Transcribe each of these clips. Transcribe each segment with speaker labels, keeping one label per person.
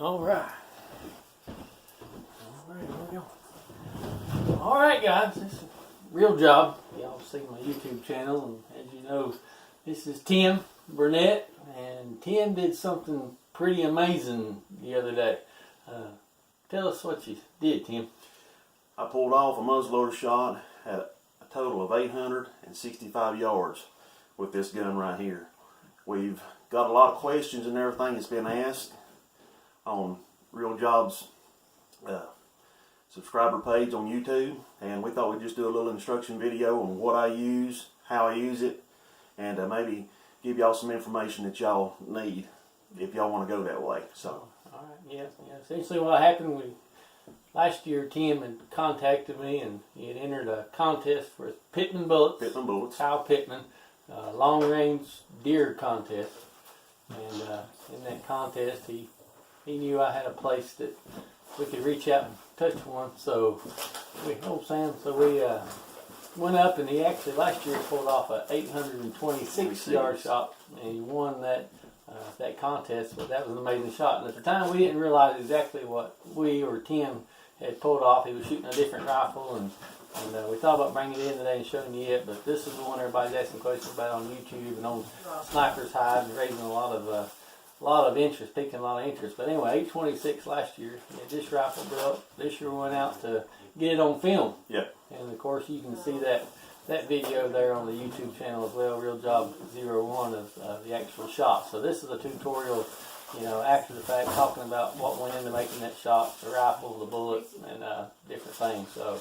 Speaker 1: All right. All right, guys. This is a real job. Y'all see my YouTube channel, and as you know, this is Tim Burnett, and Tim did something pretty amazing the other day. Tell us what you did, Tim.
Speaker 2: I pulled off a muzzleloader shot at a total of 865 yards with this gun right here. We've got a lot of questions and everything that's been asked on Real Jobs subscriber page on YouTube, and we thought we'd just do a little instruction video on what I use, how I use it, and maybe give y'all some information that y'all need if y'all want to go that way. So,
Speaker 1: all right, yeah. Essentially, what happened, last year Tim had contacted me, and he had entered a contest for Pittman bullets.
Speaker 2: Pittman bullets.
Speaker 1: Kyle Pittman, long-range deer contest, and in that contest, he knew I had a place that we could reach out and touch one. So we went up, and he actually last year pulled off a 826 yard shot, and he won that contest. But that was an amazing shot. And at the time, we didn't realize exactly what we or Tim had pulled off. He was shooting a different rifle, and we thought about bringing it in today and showing you it. But this is the one everybody's asking questions about on YouTube and on Sniper's Hive, and raising a lot of interest, piquing a lot of interest. But anyway, 826 last year. He had this rifle built. This year we went out to get it on film.
Speaker 2: Yep.
Speaker 1: And of course you can see that video there on the YouTube channel as well, Real Job 01 of the actual shot. So this is a tutorial, after the fact, talking about what went into making that shot, the rifle, the bullets, and different things. So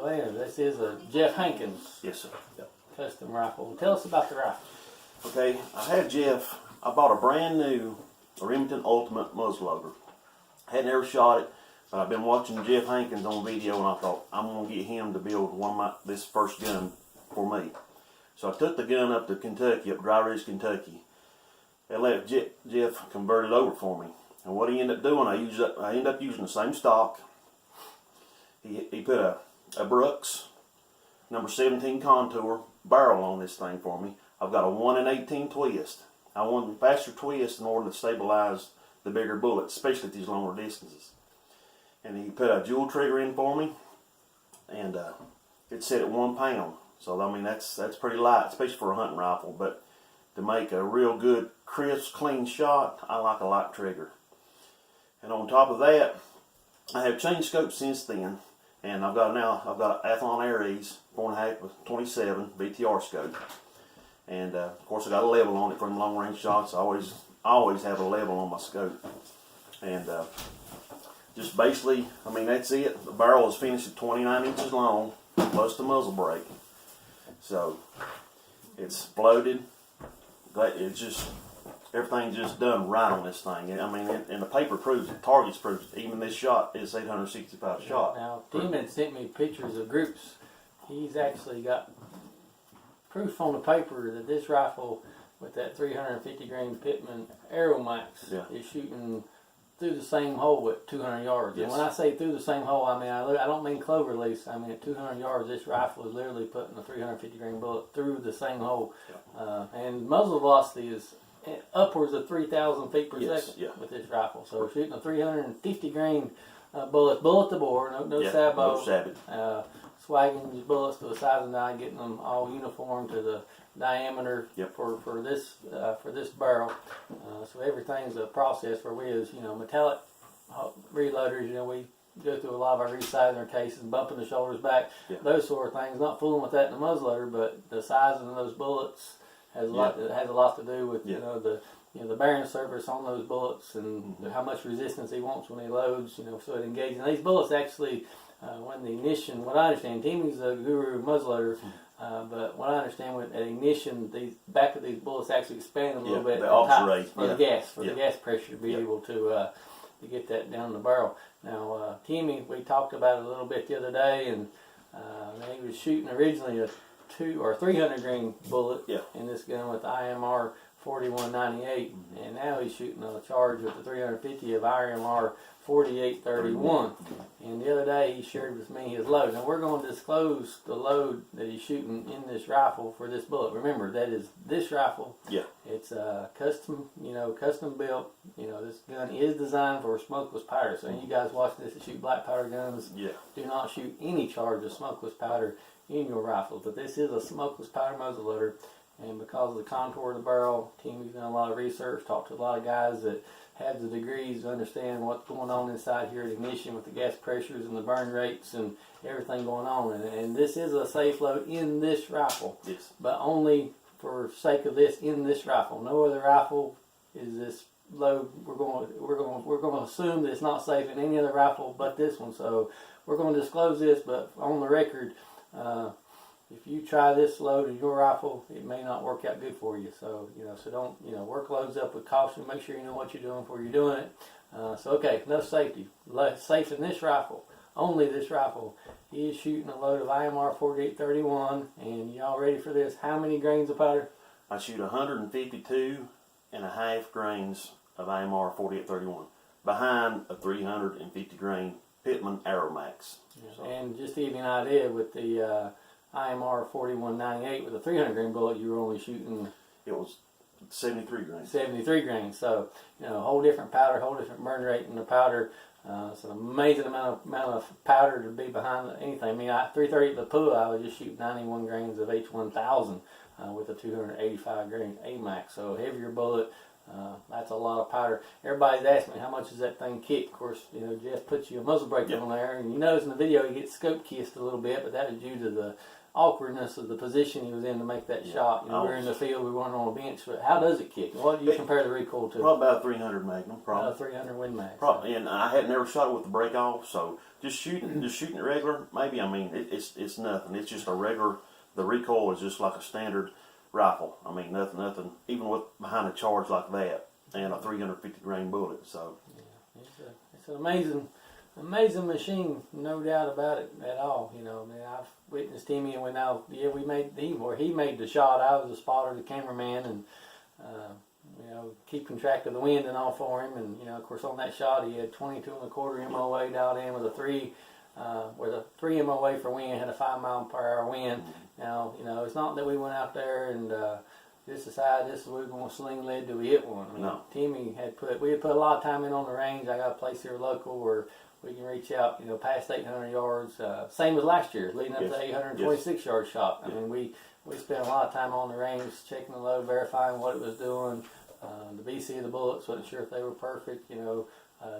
Speaker 1: anyway, this is a Jeff Hankins.
Speaker 2: Yes, sir. Yep.
Speaker 1: Custom rifle. Tell us about the rifle.
Speaker 2: Okay, I bought a brand new Remington Ultimate muzzleloader. Had never shot it, but I've been watching Jeff Hankins on video, and I thought I'm gonna get him to build this first gun for me. So I took the gun up to Kentucky, up Dry Ridge, Kentucky, and let Jeff convert it over for me. And what he ended up doing, I ended up using the same stock. He put a Brooks number 17 contour barrel on this thing for me. I've got a 1 in 18 twist. I want faster twist in order to stabilize the bigger bullets, especially at these longer distances. And he put a jewel trigger in for me, and it's set at 1 pound. So I mean that's pretty light, especially for a hunting rifle. But to make a real good, crisp, clean shot, I like a light trigger. And on top of that, I have changed scopes since then, and I've got an Athlon Aries 4.5 with 27 BTR scope. And of course I got a level on it from long range shots. I always have a level on my scope. And just basically, I mean, that's it. The barrel is finished at 29 inches long, plus the muzzle brake. So it's floated. It's just, everything's just done right on this thing. I mean, and the paper proves it, targets proves it. Even this shot is 865 shot.
Speaker 1: Now, Tim had sent me pictures of groups. He's actually got proof on the paper that this rifle with that 350 grain Pittman Aero Max is shooting through the same hole at 200 yards. Yes. And when I say through the same hole, I mean I don't mean clover release. I mean at 200 yards, this rifle is literally putting a 350 grain bullet through the same hole. Yeah. And muzzle velocity is upwards of 3,000 feet per second with this rifle. So we're shooting a 350 grain bullet to bore, no sabot.
Speaker 2: No sabot.
Speaker 1: Swagging these bullets to a size and die, getting them all uniform to the diameter for this barrel. So everything's a process where we as metallic reloaders, we go through a lot of our resizing our cases, bumping the shoulders back, those sort of things. Not fooling with that in the muzzleloader, but the sizing of those bullets has a lot to do with the bearing surface on those bullets and how much resistance he wants when he loads. So it engages. And these bullets actually. When the ignition, what I understand, Timmy's a guru muzzleloader, but what I understand with at ignition, the back of these bullets actually expand a little bit for the gas pressure to be able to get that down the barrel. Now, Timmy, we talked about it a little bit the other day, and he was shooting originally a 200 or 300 grain bullet in this gun with IMR 4198, and now he's shooting a charge with the 350 of IMR 4831. And the other day he shared with me his load. Now we're going to disclose the load that he's shooting in this rifle for this bullet. Remember, that is this rifle.
Speaker 2: Yeah.
Speaker 1: It's custom, custom built. This gun is designed for smokeless powder. So you guys watching this that shoot black powder guns, do not shoot any charge of smokeless powder in your rifles. But this is a smokeless powder muzzleloader, and because of the contour of the barrel, Timmy's done a lot of research, talked to a lot of guys that have the degrees to understand what's going on inside here at ignition with the gas pressures and the burn rates and everything going on. And this is a safe load in this rifle, but only for sake of this in this rifle. No other rifle is this load. We're going to assume that it's not safe in any other rifle but this one. So we're going to disclose this, but on the record, if you try this load in your rifle, it may not work out good for you. So, so don't, work loads up with caution. Make sure you know what you're doing before you're doing it. So, okay, enough safety. Safe in this rifle, only this rifle. He is shooting a load of IMR 4831, and y'all ready for this? How many grains of powder?
Speaker 2: I shoot 152.5 grains of IMR 4831 behind a 350 grain Pittman Aeromax.
Speaker 1: So. And just to give you an idea, with the IMR 4198 with a 300 grain bullet, you were only shooting.
Speaker 2: It was 73 grains.
Speaker 1: 73 grains. So, a whole different powder, whole different burn rate in the powder. It's an amazing amount of powder to be behind anything. I mean, 330 at the pool, I would just shoot 91 grains of H1000 with a 285 grain AMAX. So, heavier bullet. That's a lot of powder. Everybody's asking me, how much does that thing kick? Of course, Jeff puts you a muzzle brake on there, and you notice in the video he gets scope kissed a little bit, but that is due to the awkwardness of the position he was in to make that shot. We were in the field, we weren't on a bench, but how does it kick? What do you compare the recoil to?
Speaker 2: Probably about 300 Magnum, probably.
Speaker 1: About 300 Win Max.
Speaker 2: Probably, and I had never shot it with the brake off, so just shooting it regular, maybe, it's nothing. It's just a regular, the recoil is just like a standard rifle. I mean, nothing, even with behind a charge like that, and a 350 grain bullet, so.
Speaker 1: Yeah, it's an amazing machine, no doubt about it at all. I've witnessed Timmy, and he made the shot. I was the spotter, the cameraman, and keeping track of the wind and all for him. And of course, on that shot, he had 22.25 MOA dialed in with a 3 MOA for wind, had a 5 mile per hour wind. Now, it's not that we went out there and just decided this is where we're going to sling lead till we hit one. I mean,
Speaker 2: no.
Speaker 1: Timmy we had put a lot of time in on the range. I got a place here local where we can reach out, past 800 yards. Same as last year, leading up to 826 yard shot. I mean, we spent a lot of time on the range, checking the load, verifying what it was doing. The BC of the bullets, wasn't sure if they were perfect,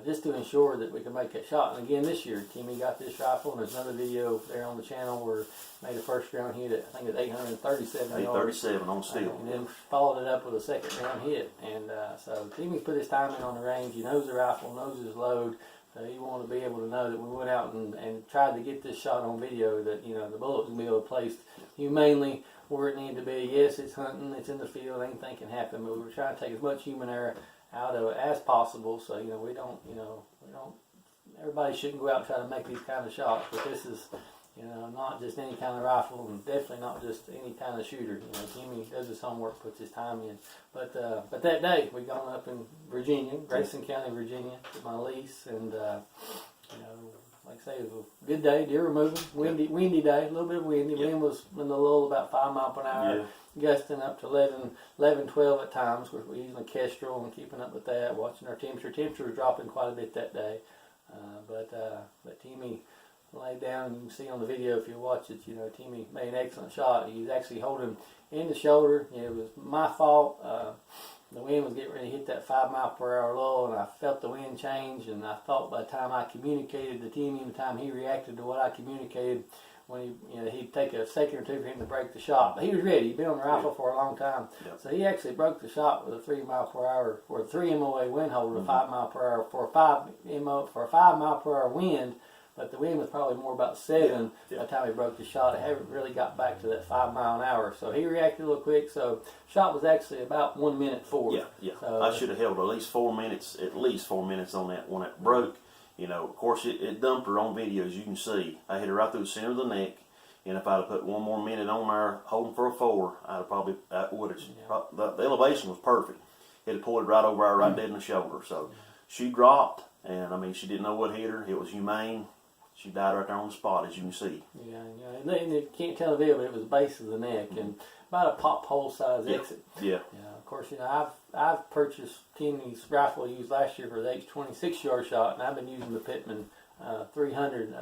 Speaker 1: just to ensure that we could make that shot. And again, this year, Timmy got this rifle, and there's another video there on the channel where he made a first round hit at, I think it's 837 yards.
Speaker 2: 837 on steel.
Speaker 1: And then followed it up with a second round hit. And so Timmy put his time in on the range. He knows the rifle, knows his load. So he wanted to be able to know that we went out and tried to get this shot on video, that the bullet was going to be able to place humanely where it needed to be. Yes, it's hunting, it's in the field, anything can happen, but we were trying to take as much human error out of it as possible. So we don't. Everybody shouldn't go out and try to make these kind of shots, but this is not just any kind of rifle, and definitely not just any kind of shooter. Timmy does his homework, puts his time in. But that day we gone up in Virginia, Grayson County, Virginia, to my lease, and like I say, it was a good day, deer removal, windy day, a little bit windy. Wind was in the lull about 5 miles per hour, gusting up to 11, 12 at times. We're using a Kestrel and keeping up with that, watching our temperature. Temperature was dropping quite a bit that day, but Timmy laid down. You can see on the video if you watch it. Timmy made an excellent shot. He was actually holding in the shoulder. It was my fault. The wind was getting ready to hit that 5 mile per hour lull, and I felt the wind change. And I thought by the time I communicated to Timmy, and the time he reacted to what I communicated, when he'd take a second or two for him to break the shot. But he was ready. He'd been on the rifle for a long time, so he actually broke the shot with a 3 mile per hour or 3 MOA wind holder, 5 mile per hour for a 5 mile per hour wind. But the wind was probably more about 7 by the time he broke the shot. It hadn't really got back to that 5 mile an hour. So he reacted a little quick. So shot was actually about 1 minute forward. So,
Speaker 2: I should have held at least 4 minutes on that when it broke. Of course, it dumped her on video, as you can see. I hit her right through the center of the neck, And if I'd have put one more minute on there holding for a 4, I'd have probably, the elevation was perfect. It had pulled right over her, right dead in the shoulder. So she dropped, and I mean, she didn't know what hit her. It was humane. She died right there on the spot, as you can see.
Speaker 1: Yeah. And you can't tell the video, but it was the base of the neck and about a pop hole size exit.
Speaker 2: Yeah.
Speaker 1: Of course, I've purchased Kenny's rifle I used last year for the H26 yard shot, and I've been using the Pittman 300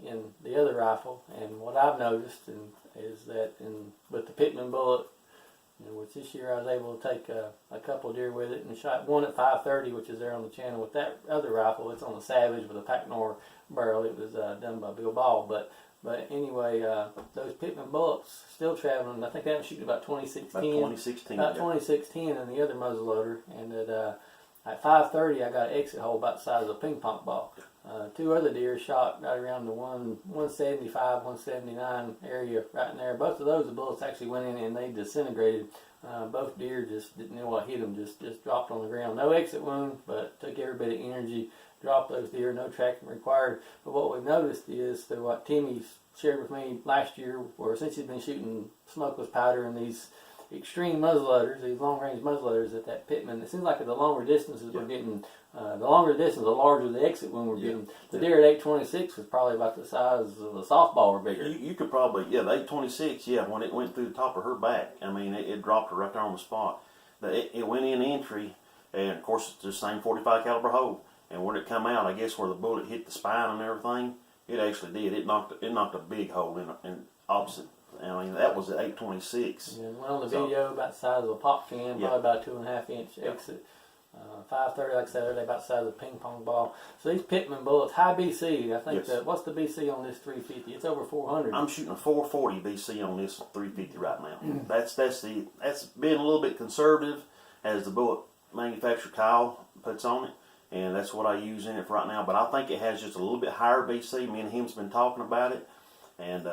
Speaker 1: in the other rifle. And what I've noticed is that with the Pittman bullet, which this year I was able to take a couple of deer with it and shot one at 530, which is there on the channel. With that other rifle, it's on the Savage with a Packnor barrel. It was done by Bill Ball, but anyway, those Pittman bullets still traveling. I think that was shooting about 2610. About 2610 in the other muzzleloader, and at 530 I got an exit hole about the size of a ping pong ball. 2 other deer shot right around the 175, 179 area right in there. Both of those, the bullets actually went in and they disintegrated. Both deer just didn't know what hit them, just dropped on the ground. No exit wound, but took every bit of energy, dropped those deer, no tracking required. But what we've noticed is that what Timmy's shared with me last year, where since he's been shooting smokeless powder in these extreme muzzleloaders, these long-range muzzleloaders at that Pittman, it seems like the longer distances we're getting, the longer the distance, the larger the exit wound we're getting. The deer at 826 was probably about the size of a softball or bigger.
Speaker 2: You could probably, the 826, when it went through the top of her back, I mean, it dropped her right there on the spot. It went in entry, and of course it's the same 45 caliber hole. And when it come out, I guess where the bullet hit the spine and everything, it actually did. It knocked a big hole in opposite. I mean, that was at 826.
Speaker 1: And went on the video about the size of a pop can, probably about a 2.5 inch exit. 530, like I said, they're about the size of a ping pong ball. So these Pittman bullets, high BC, I think what's the BC on this 350? It's over 400.
Speaker 2: I'm shooting a 440 BC on this 350 right now. That's been a little bit conservative as the bullet manufacturer Kyle puts on it. And that's what I use in it for right now. But I think it has just a little bit higher BC. Me and him's been talking about it. And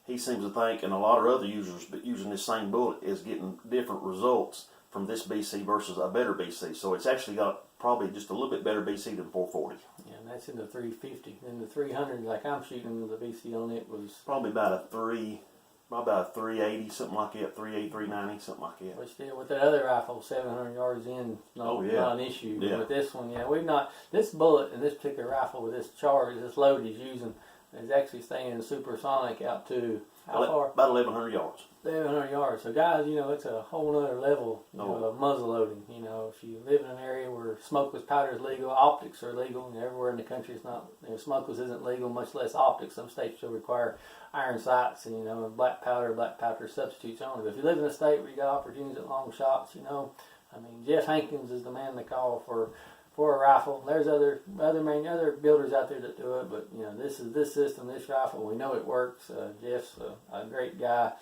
Speaker 2: he seems to think, and a lot of other users using this same bullet, is getting different results from this BC versus a better BC. So it's actually got probably just a little bit better BC than 440.
Speaker 1: Yeah, and that's in the 350. In the 300, like I'm shooting, the BC on it was
Speaker 2: probably about a 380, something like that, 380, 390, something like that.
Speaker 1: But still, with that other rifle, 700 yards in, not an issue.
Speaker 2: Yeah.
Speaker 1: With this one, we've not, this bullet and this particular rifle with this charge, this load he's using, is actually staying supersonic out to, how far?
Speaker 2: About 1,100 yards.
Speaker 1: 1,100 yards. So guys, it's a whole other level of muzzle loading. If you live in an area where smokeless powder is legal, optics are legal, everywhere in the country it's not, smokeless isn't legal, much less optics. Some states still require iron sights and, black powder substitutes only. But if you live in a state where you got opportunities at long shots, I mean, Jeff Hankins is the man to call for a rifle. There's other builders out there that do it, but this system, this rifle, we know it works. Jeff's a great guy.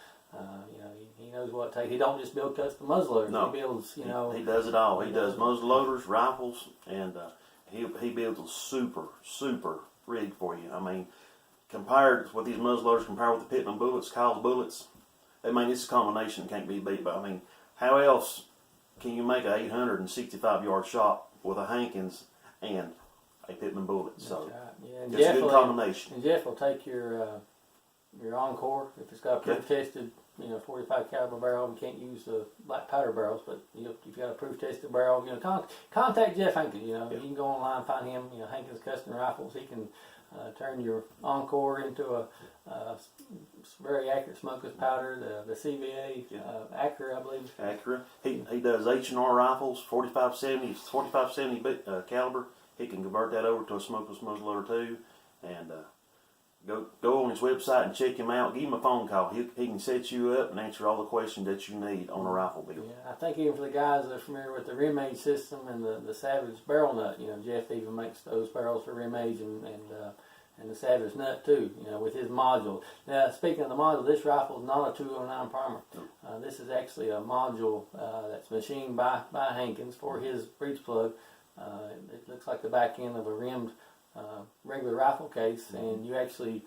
Speaker 1: He knows what it takes. He don't just build custom muzzleloaders.
Speaker 2: No.
Speaker 1: He builds,
Speaker 2: He does it all. He does muzzleloaders, rifles, and he builds a super rig for you. I mean, compared with these muzzleloaders, compared with the Pittman bullets, Kyle's bullets, I mean, it's a combination that can't be beat. But I mean, how else can you make an 865 yard shot with a Hankins and a Pittman bullet? So
Speaker 1: it's
Speaker 2: a good combination.
Speaker 1: And Jeff will take your Encore if it's got a proof tested, 45 caliber barrel. We can't use the black powder barrels, but if you got a proof tested barrel, contact Jeff Hankins. You can go online, find him. Hankins Custom Rifles. He can turn your Encore into a very accurate smokeless powder. The CVA Acura, I believe.
Speaker 2: Acura. He does H&R rifles, 4570 caliber. He can convert that over to a smokeless muzzleloader too, and go on his website and check him out. Give him a phone call. He can set you up and answer all the questions that you need on a rifle build.
Speaker 1: Yeah, I think even for the guys that are familiar with the rim age system and the Savage barrel nut, Jeff even makes those barrels for rim age and the Savage nut too, with his module. Now, speaking of the module, this rifle is not a 209 primer. This is actually a module that's machined by Hankins for his breech plug. It looks like the back end of a rimmed regular rifle case, and you actually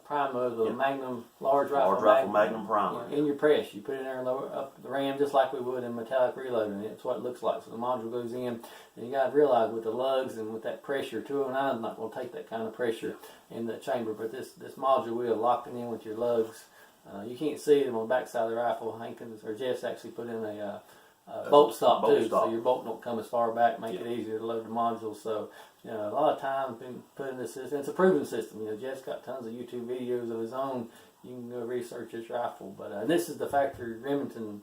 Speaker 1: Primo, the Magnum large rifle
Speaker 2: Magnum Primo.
Speaker 1: In your press, you put it in there and lower up the ram just like we would in metallic reloading. It's what it looks like. So the module goes in, and you got to realize with the lugs and with that pressure, 209 is not going to take that kind of pressure in the chamber. But this module wheel locked it in with your lugs. You can't see it on the back side of the rifle. Hankins or Jeff's actually put in a bolt stop too, so your bolt don't come as far back, make it easier to load the module. So, you know, a lot of time been put in this system. It's a proven system. You know, Jeff's got tons of YouTube videos of his own. You can go research this rifle. But and this is the factory Remington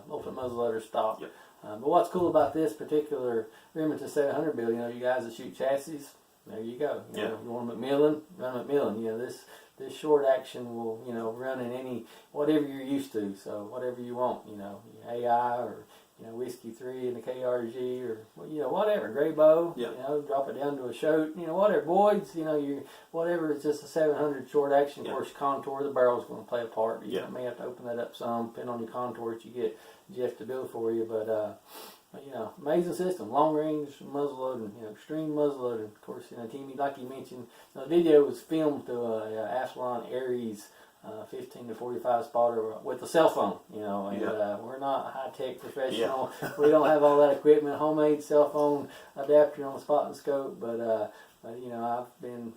Speaker 1: Ultimate Muzzleloader stock. But what's cool about this particular Remington 700 build, you know, you guys that shoot chassis, there you go. You know, you want a McMillan, run a McMillan. You know, this short action will, you know, run in any, whatever you're used to. So whatever you want, you know, AI or, you know, Whiskey 3 and the KRG or, you know, whatever, gray bow, you know, drop it down to a shoat, you know, whatever, Boyd's, you know, whatever, it's just a 700 short action. Of course, contour, the barrel's going to play a part. You may have to open that up some, depending on your contour that you get Jeff to build for you, but you know, amazing system, long range muzzleloading, you know, extreme muzzleloading. Of course, you know, Timmy, like you mentioned, the video was filmed through a Athlon Aries 15 to 45 spotter with a cell phone, you know, and we're not high-tech professional. We don't have all that equipment, homemade cell phone adapter on the spot and scope, but you know, I've been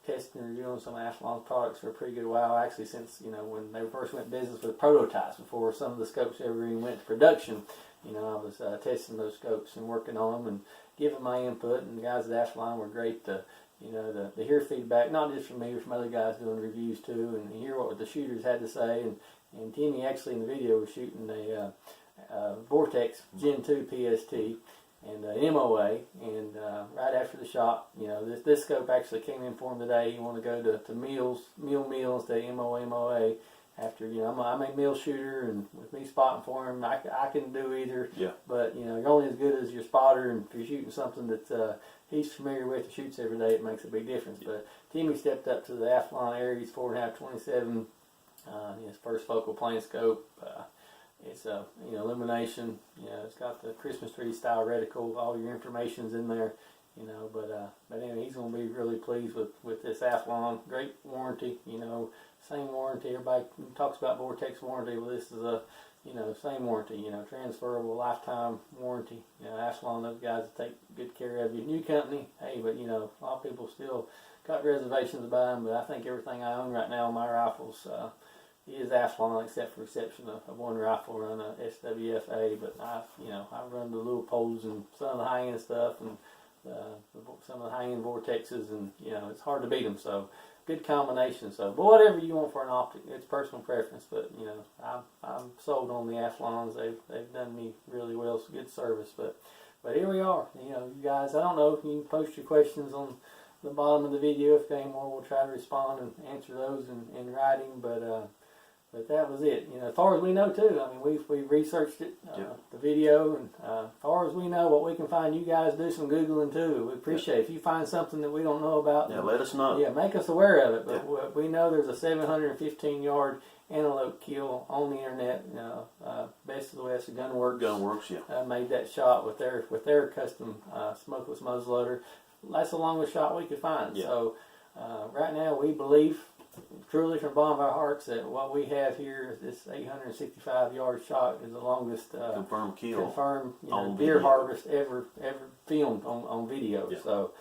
Speaker 1: testing and reviewing some Athlon products for a pretty good while, actually since, you know, when they first went business with prototypes before some of the scopes ever even went to production. You know, I was testing those scopes and working on them and giving my input, and the guys at Athlon were great to, you know, to hear feedback, not just from me, but from other guys doing reviews too, and hear what the shooters had to say. And Timmy actually in the video was shooting a Vortex Gen 2 PST and MOA, and right after the shot, you know, this scope actually came in for him today. He wanted to go to meal instead of MOA. After, you know, I'm a meal shooter, and with me spotting for him, I can do either. But, you know, you're only as good as your spotter, and if you're shooting something that he's familiar with and shoots every day, it makes a big difference. But Timmy stepped up to the Athlon Aries 4.5-27, his first focal plane scope. It's a, you know, illumination. You know, it's got the Christmas tree style reticle. All your information's in there. You know, but anyway, he's going to be really pleased with this Athlon. Great warranty, you know, same warranty. Everybody talks about Vortex warranty. Well, this is a, you know, same warranty, you know, transferable lifetime warranty. You know, Athlon, those guys take good care of you. New company, hey, but, you know, a lot of people still got reservations about them, but I think everything I own right now on my rifles is Athlon, except for exception of one rifle run a SWFA, but I run the little poles and some of the high-end stuff, and some of the high-end Vortexes, and, you know, it's hard to beat them. So good combination. So, but whatever you want for an optic, it's personal preference. But, you know, I'm sold on the Athlons. They've done me really well. It's good service. But here we are. You know, you guys, I don't know if you can post your questions on the bottom of the video. If any more, we'll try to respond and answer those in writing. But that was it. You know, as far as we know too. I mean, we researched it, the video, and as far as we know, what we can find, you guys do some Googling too. We appreciate it. If you find something that we don't know about,
Speaker 2: let us know.
Speaker 1: Yeah, make us aware of it. But we know there's a 715-yard antelope kill on the internet. You know, Best of the West, Gunworks, made that shot with their custom smokeless muzzleloader. That's the longest shot we could find. So right now, we believe, truly from the bottom of our hearts, that what we have here, this 865-yard shot, is the longest confirmed kill, deer harvest ever filmed on video. So,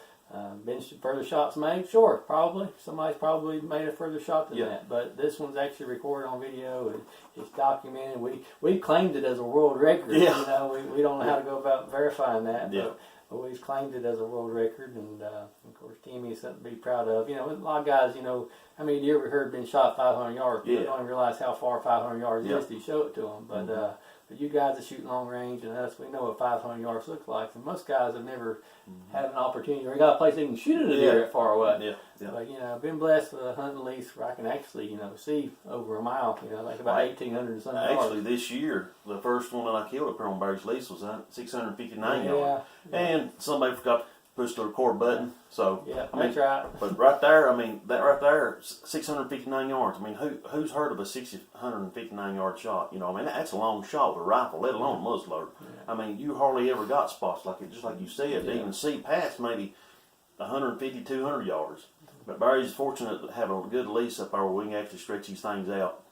Speaker 1: been further shots made? Sure, probably. Somebody's probably made a further shot than that. But this one's actually recorded on video, and it's documented. We claimed it as a world record. You know, we don't know how to go about verifying that, but we've claimed it as a world record, and of course, Timmy is something to be proud of. You know, a lot of guys, you know, how many deer we heard been shot 500 yards? People don't even realize how far 500 yards is till you show it to them. But but you guys that shoot long range and us, we know what 500 yards looks like. And most guys have never had an opportunity or got a place they can shoot at a deer that far away. But, you know, I've been blessed with a hunting lease where I can actually, you know, see over a mile, you know, like about 1,800 and something yards.
Speaker 2: Actually, this year, the first one that I killed up here on Bear's Lease was 659 yards. And somebody forgot to push the record button. So, I mean,
Speaker 1: that's right.
Speaker 2: But right there, I mean, that right there, 659 yards. I mean, who's heard of a 659-yard shot? You know, I mean, that's a long shot with a rifle, let alone a muzzleloader. I mean, you hardly ever got spots like it, just like you said, to even see past maybe 150, 200 yards. But Barry's fortunate to have a good lease up there where we can actually stretch these things out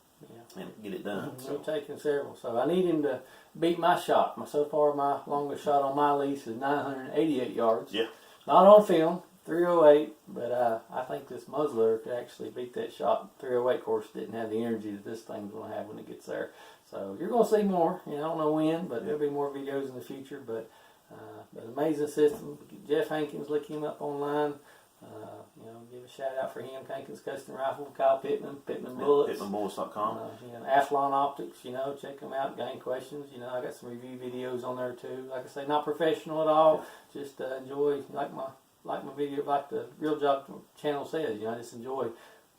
Speaker 2: and get it done.
Speaker 1: We're taking several. So I need him to beat my shot. So far, my longest shot on my lease is 988 yards.
Speaker 2: Yeah.
Speaker 1: Not on film, 308, but I think this muzzleloader could actually beat that shot. 308, of course, didn't have the energy that this thing's going to have when it gets there. So you're going to see more. I don't know when, but there'll be more videos in the future. But amazing system. Jeff Hankins, look him up online. Give a shout out for him. Hankins Custom Rifle, Kyle Pittman, Pittman Bullets.
Speaker 2: PittmanBullets.com.
Speaker 1: Athlon Optics, check them out. Got any questions? I got some review videos on there too. Like I say, not professional at all. Just enjoy, like my video, like the Real Job channel says. I just enjoy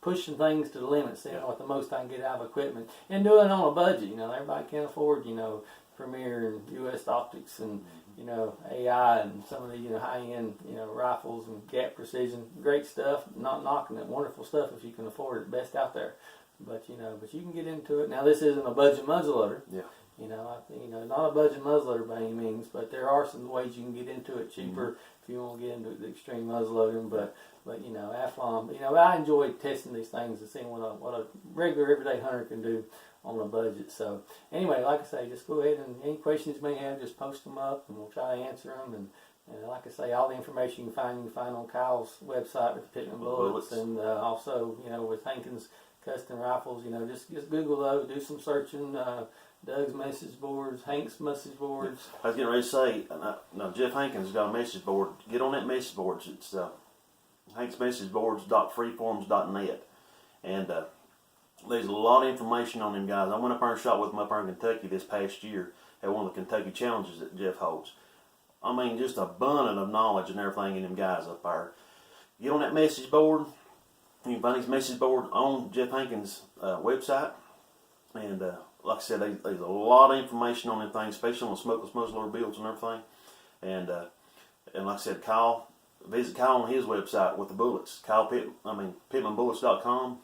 Speaker 1: pushing things to the limit, seeing what the most I can get out of equipment, and doing it on a budget. Everybody can't afford, Premier and U.S. Optics and AI and some of the high-end rifles and Gap Precision, great stuff. Not knocking it, wonderful stuff if you can afford it, best out there. But but you can get into it. Now this isn't a budget muzzleloader.
Speaker 2: Yeah.
Speaker 1: Not a budget muzzleloader by any means, but there are some ways you can get into it cheaper if you want to get into the extreme muzzleloading. But Athlon, I enjoy testing these things and seeing what a regular everyday hunter can do on a budget. So anyway, like I say, just go ahead and any questions you may have, just post them up and we'll try to answer them. And like I say, all the information you can find on Kyle's website with Pittman Bullets and also with Hankins Custom Rifles. Just Google those, do some searching. Doug's message boards, Hank's message boards.
Speaker 2: I was getting ready to say, now Jeff Hankins has got a message board. Get on that message board. It's hanksmessageboards.freeforums.net. And there's a lot of information on them guys. I went up there and shot with them up there in Kentucky this past year at one of the Kentucky challenges that Jeff holds. I mean, just abundant of knowledge and everything in them guys up there. Get on that message board. You can find his message board on Jeff Hankins' website. And like I said, there's a lot of information on them things, especially on the smokeless muzzleloader builds and everything. And like I said, visit Kyle on his website with the bullets. PittmanBullets.com.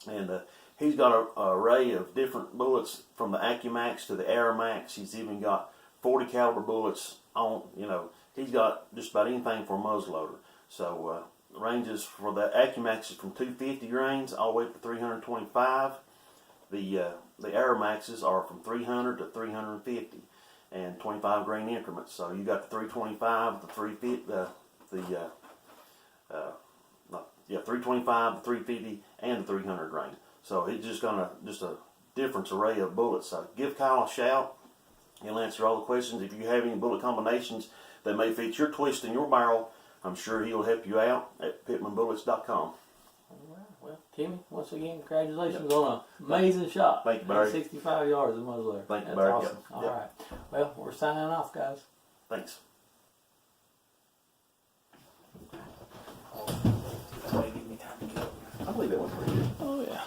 Speaker 2: And he's got an array of different bullets from the AccuMax to the AirMax. He's even got 40 caliber bullets on, he's got just about anything for a muzzleloader. So ranges for the AccuMax is from 250 grains all the way up to 325. The AirMaxes are from 300 to 350 and 25 grain increments. So you got the 325, the 350, 325, the 350, and the 300 grain. So it's just a different array of bullets. So give Kyle a shout. He'll answer all the questions. If you have any bullet combinations that may fit your twist in your barrel, I'm sure he'll help you out at PittmanBullets.com.
Speaker 1: Well, Timmy, once again, congratulations on an amazing shot.
Speaker 2: Thank you, Barry.
Speaker 1: 65 yards of muzzleloader.
Speaker 2: Thank you,
Speaker 1: That's
Speaker 2: Barry.
Speaker 1: awesome.
Speaker 2: Yep.
Speaker 1: All right. Well, we're signing off, guys.
Speaker 2: Thanks.
Speaker 1: Give me time to get over.
Speaker 2: I believe that went pretty good.
Speaker 1: Oh, yeah.